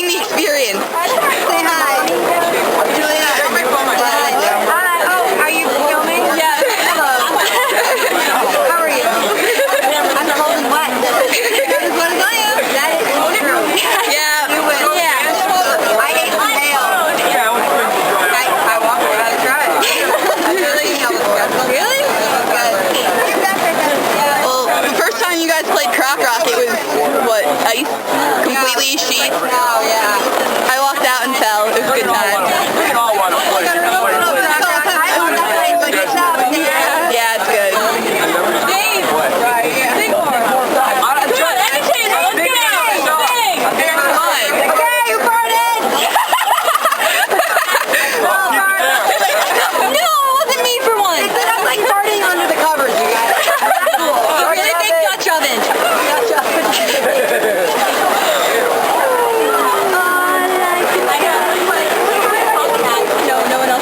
the experience. Say hi. Julia. Hi. Oh, are you filming? Yeah. Hello. How are you? I'm cold and wet. As wet as I am. That is true. Yeah. You win. Yeah. I ate some hail. I walked around and tried. Really? Really? Well, the first time you guys played Croc Rock, it was, what, ice? Completely sheet? Oh, yeah. I walked out and fell. It was a good time. We all want to play. Yeah, it's good. Dave! Right, yeah. Sing more. Okay, you farted! No, it wasn't me for once. I'm like farting under the covers, you guys. I really think Dutch oven. Dutch oven. No one else.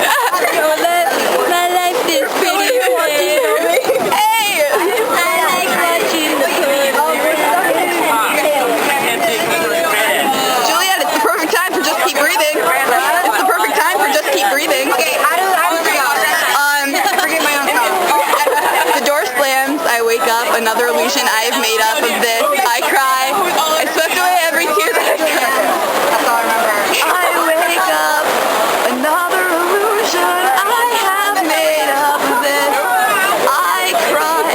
My life is pretty good. Hey! I like watching the Juliet, it's the perfect time for Just Keep Breathing. It's the perfect time for Just Keep Breathing. Okay, how do I forget my own song. The door slams, I wake up, another illusion I've made up of this. I cry, I swept away every tear that I cried. That's all I remember. I wake up, another illusion I have made up of this. I cry,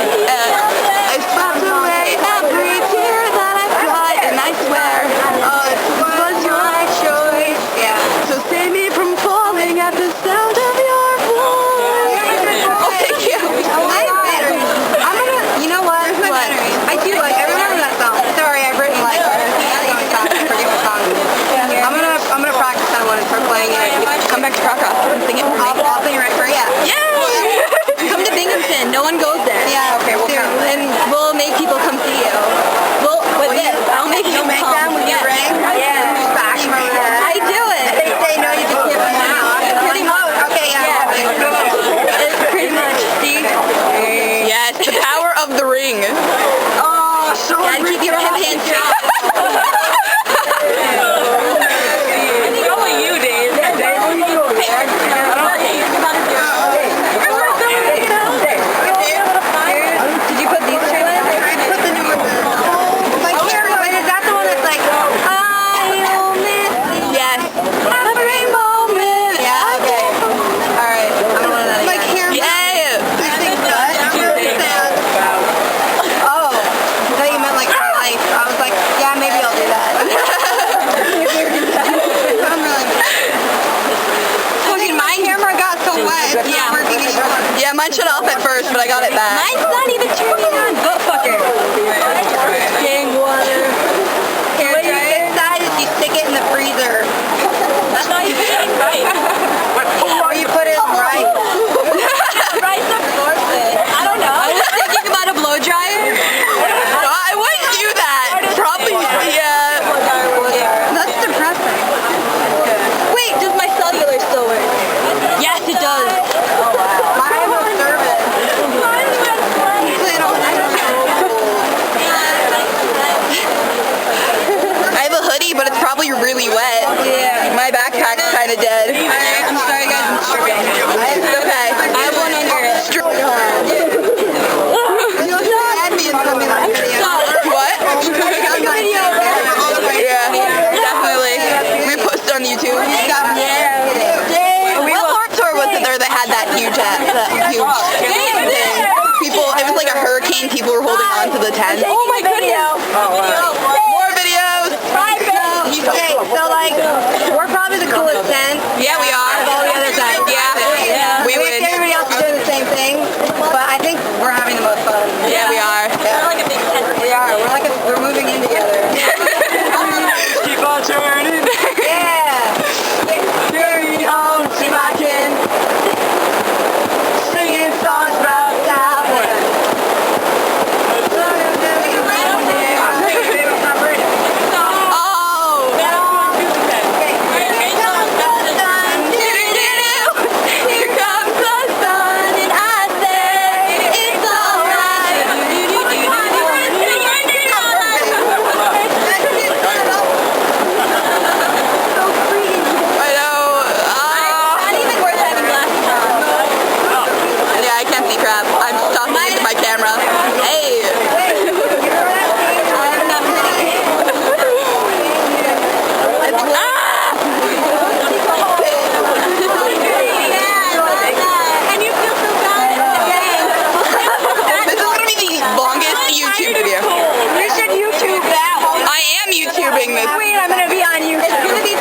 I swept away every tear that I've cried, and I swear, it was your choice. Yeah. So save me from falling at the sound of your voice. Oh, thank you. I'm gonna, you know what? I do like, I remember that song. Sorry, I've written like, I forget what song. I'm gonna practice that one and start playing it. Come back to Croc Rock and sing it for me. I'll sing it right for you. Yay! Come to Binghamton. No one goes there. Yeah, okay, we'll come. And we'll make people come see you. Well, with this, I'll make you You'll make come. them with your ring? Yeah. Bash them over there. I do it. They say no, you just give them now. Pretty much. Okay, yeah. It's pretty much. See? Yes, the power of the ring. Oh, so Gotta keep your hip hand straight. Did you put these two in? I put the new one in. Like, here, wait, is that the one that's like, I'll miss you? Yes. Have a rainbow man. Yeah, okay. Alright, I'm gonna that again. Like, here, Yeah. I think that. Oh, I thought you meant like for life. I was like, yeah, maybe I'll do that. I'm really Fucking my camera got so wet. It's Yeah. not working anymore. Yeah, mine shut off at first, but I got it back. Mine's not even turning on. Butt fucker. Dang water. Hair dryer. Inside is you stick it in the freezer. That's not even right. Or you put it in rice. Rice or forfeit. I don't know. I was thinking about a blow dryer. I wouldn't do that. Probably, yeah. That's depressing. Wait, does my cellular still work? Yes, it does. Mine will serve it. I have a hoodie, but it's probably really wet. Yeah. My backpack's kind of dead. I'm sorry, guys. I'm stripping. It's okay. I have one under it. Add me in something like video. What? Video. Yeah, definitely. We post it on YouTube. What Warped Tour was it there that had that huge thing? People, it was like a hurricane. People were holding on to the tent. Oh my goodness. More videos. Okay, so like, we're probably the coolest tent. Yeah, we are. Of all the other tents. Yeah, we win. Everybody else is doing the same thing, but I think we're having the most fun. Yeah, we are. We're like a big tent. We are. We're moving in together. Keep on turning. Yeah. Carry on to my kin. Singing songs about Southland. this. Wait, I'm gonna be on YouTube.